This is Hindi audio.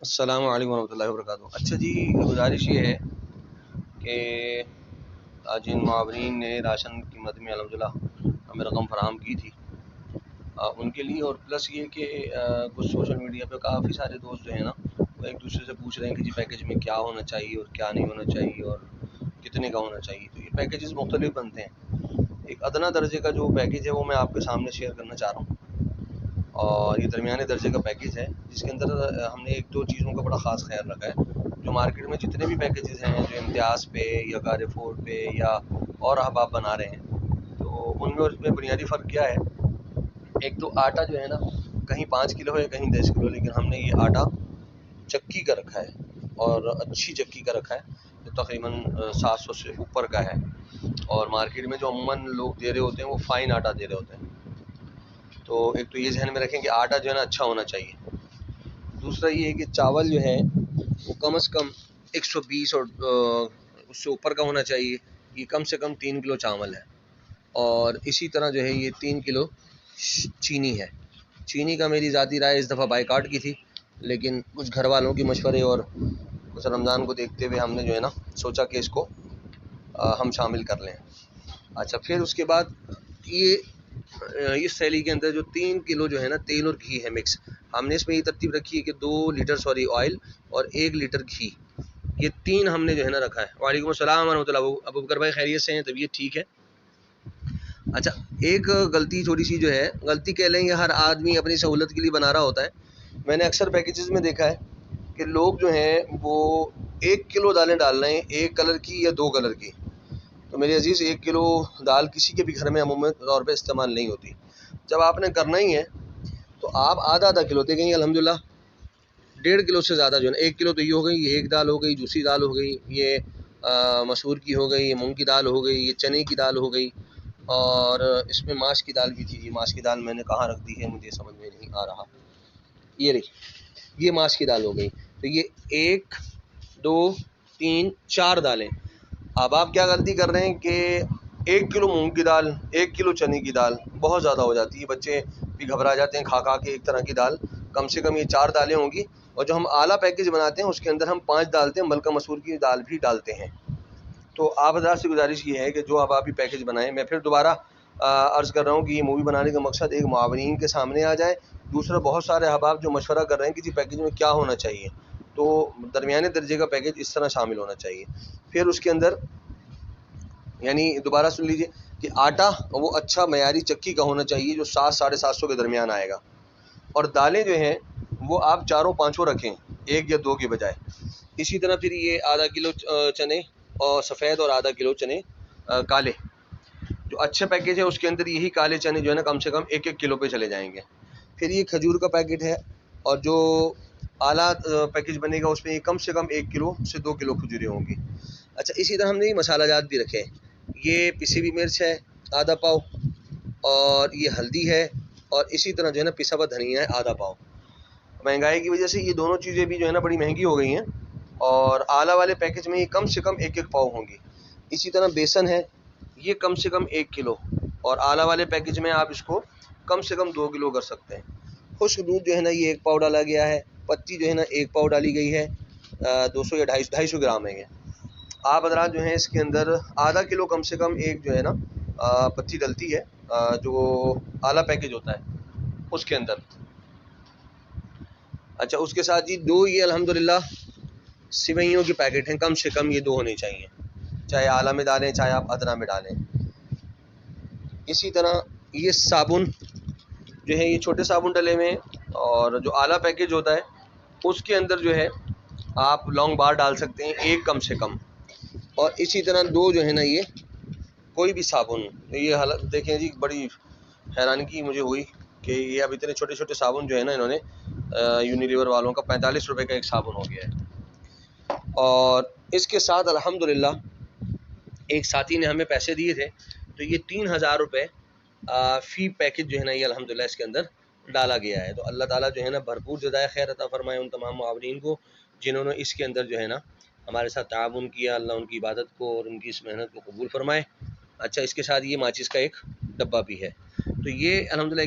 अस्सलामु अलैकुम वरहमतुल्लाहि वबरकातुहू। अच्छा जी, गुजारिश ये है कि जिन मावरीन ने राशन की मद में अल्हम्दुलिल्लाह हमें रकम फराहम की थी, उनके लिए, और प्लस ये कि कुछ सोशल मीडिया पे काफ़ी सारे दोस्त जो हैं ना, वो एक दूसरे से पूछ रहे हैं कि जी पैकेज में क्या होना चाहिए और क्या नहीं होना चाहिए और कितने का होना चाहिए। तो ये पैकेजेस मुख्तलिफ बनते हैं। एक अदना दर्जे का जो पैकेज है वो मैं आपके सामने शेयर करना चाह रहा हूँ, और ये दरमियाने दर्जे का पैकेज है जिसके अंदर हमने एक दो चीज़ों का बड़ा ख़ास ख्याल रखा है। जो मार्केट में जितने भी पैकेजेस हैं जो इम्तियाज़ पे या कार4 पे या और अहबाब बना रहे हैं, तो उनमें और इसमें बुनियादी फ़र्क क्या है। एक तो आटा जो है ना, कहीं 5 किलो है कहीं 10 किलो, लेकिन हमने ये आटा चक्की का रखा है और अच्छी चक्की का रखा है जो तकरीबन 700 से ऊपर का है। और मार्केट में जो अमूमन लोग दे रहे होते हैं वो फ़ाइन आटा दे रहे होते हैं। तो एक तो ये जहन में रखें कि आटा जो है ना अच्छा होना चाहिए। दूसरा ये है कि चावल जो है वो कम से कम 120 और उससे ऊपर का होना चाहिए। ये कम से कम 3 किलो चावल है। और इसी तरह जो है ये 3 किलो चीनी है। चीनी का मेरी ज़ाती राय इस दफ़ा बाइकाट की थी, लेकिन कुछ घर वालों के मशवरे और कुछ रमज़ान को देखते हुए हमने जो है ना सोचा कि इसको हम शामिल कर लें। अच्छा, फिर उसके बाद ये इस थैली के अंदर जो 3 किलो जो है ना तेल और घी है मिक्स, हमने इसमें ये तरतीब रखी है कि 2 लीटर ऑयल और 1 लीटर घी, ये तीन हमने जो है ना रखा है। वालेकुम अस्सलाम वरहमतुल्लाह। अबू बकर भाई खैरियत से हैं? तबीयत ठीक है? अच्छा, एक गलती थोड़ी सी जो है, गलती कह लेंगे, हर आदमी अपनी सहूलत के लिए बना रहा होता है। मैंने अक्सर पैकेजेस में देखा है कि लोग जो हैं वो 1 किलो दालें डाल रहे हैं, 1 कलर की या 2 कलर की। तो मेरे अजीज़, 1 किलो दाल किसी के भी घर में अमूमन तौर पे इस्तेमाल नहीं होती। जब आपने करना ही है तो आप आधा आधा किलो देखेंगे अल्हम्दुलिल्लाह 1.5 किलो से ज़्यादा जो है, 1 किलो तो ये हो गई, ये एक दाल हो गई, दूसरी दाल हो गई, ये मसूर की हो गई, ये मूंग की दाल हो गई, ये चने की दाल हो गई, और इसमें माश की दाल भी थी। ये माश की दाल मैंने कहाँ रख दी है मुझे समझ में नहीं आ रहा। ये रही, ये माश की दाल हो गई। तो ये 1 2 3 4 दालें। अब आप क्या गलती कर रहे हैं कि 1 किलो मूंग की दाल, 1 किलो चने की दाल बहुत ज़्यादा हो जाती है। बच्चे भी घबरा जाते हैं खा खा के एक तरह की दाल। कम से कम ये 4 दालें होंगी, और जो हम आला पैकेज बनाते हैं उसके अंदर हम 5 डालते हैं, मलका मसूर की दाल भी डालते हैं। तो आप हज़रात से गुजारिश ये है कि जो अब आप भी पैकेज बनाएं, मैं फिर दोबारा अर्ज़ कर रहा हूँ कि ये मूवी बनाने का मकसद एक मावरीन के सामने आ जाए। दूसरा, बहुत सारे अहबाब जो मशवरा कर रहे हैं कि जी पैकेज में क्या होना चाहिए, तो दरमियाने दर्जे का पैकेज इस तरह शामिल होना चाहिए। फिर उसके अंदर, यानी दोबारा सुन लीजिए, कि आटा वो अच्छा मयारी चक्की का होना चाहिए जो 700 साढ़े 700 के दरमियान आएगा। और दालें जो हैं वो आप चारों पाँचों रखें, 1 या 2 के बजाय। इसी तरह फिर ये आधा किलो चने और सफ़ेद, और आधा किलो चने काले। जो अच्छे पैकेज है उसके अंदर यही काले चने जो है ना कम से कम 1-1 किलो पे चले जाएंगे। फिर ये खजूर का पैकेट है, और जो आला पैकेज बनेगा उसमें ये कम से कम 1 किलो से 2 किलो खजूरें होंगी। अच्छा, इसी तरह हमने ये मसाला जात भी रखे हैं। ये पिसी हुई मिर्च है आधा पाव, और ये हल्दी है, और इसी तरह जो है ना पिसा हुआ धनिया है आधा पाव। महंगाई की वजह से ये दोनों चीज़ें भी जो है ना बड़ी महंगी हो गई हैं, और आला वाले पैकेज में ये कम से कम 1-1 पाव होंगी। इसी तरह बेसन है, ये कम से कम 1 किलो, और आला वाले पैकेज में आप इसको कम से कम 2 किलो कर सकते हैं। खुश्क दूध जो है ना ये 1 पाव डाला गया है। पत्ती जो है ना 1 पाव डाली गई है। 200 या 250 ग्राम है ये। आप हज़रात जो हैं इसके अंदर आधा किलो कम से कम एक जो है ना पत्ती डलती है, जो आला पैकेज होता है उसके अंदर। अच्छा, उसके साथ जी 2 ये अल्हम्दुलिल्लाह सिवैयों के पैकेट हैं, कम से कम ये 2 होने चाहिए, चाहे आला में डालें चाहे आप अदना में डालें। इसी तरह ये साबुन जो है, ये छोटे साबुन डले हुए हैं, और जो आला पैकेज होता है उसके अंदर जो है आप लौंग बार डाल सकते हैं, एक कम से कम। और इसी तरह 2 जो है ना ये कोई भी साबुन, ये हालत देखें जी, बड़ी हैरानी की मुझे हुई कि ये अब इतने छोटे छोटे साबुन जो है ना इन्होंने यूनिलीवर वालों का 45 रुपये का एक साबुन हो गया है। और इसके साथ अल्हम्दुलिल्लाह एक साथी ने हमें पैसे दिए थे, तो ये 3000 रुपये फ़ी पैकेज जो है ना ये अल्हम्दुलिल्लाह इसके अंदर डाला गया है। तो अल्लाह ताला जो है ना भरपूर जज़ाए खैर अता फ़रमाए उन तमाम मुआवरीन को जिन्होंने इसके अंदर जो है ना हमारे साथ ताउन किया। अल्लाह उनकी इबादत को और उनकी इस मेहनत को कबूल फ़रमाए। अच्छा, इसके साथ ये माचिस का एक डब्बा भी है। तो ये अल्हम्दुलिल्लाह